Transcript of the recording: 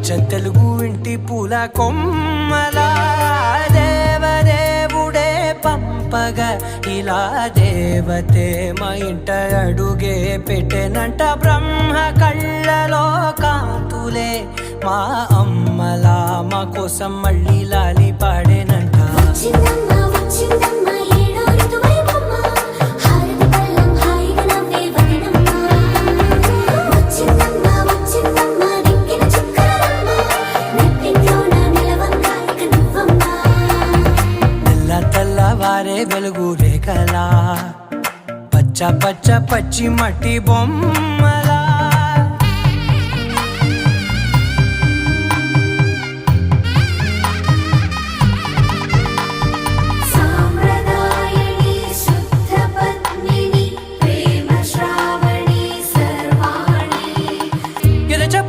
తెలుగు ఇంటి పూల కొమ్మలా దేవదేవుడే పంపగా ఇలా దేవతే మా ఇంట అడుగే పెట్టెనంట బ్రహ్మ కళ్ళలో కాంతులే మా అమ్మలా మా కోసం మళ్ళీ లాలి పాడేనంట వారే వెలుగు రేఖలా పచ్చ పచ్చి మట్టి బొమ్మ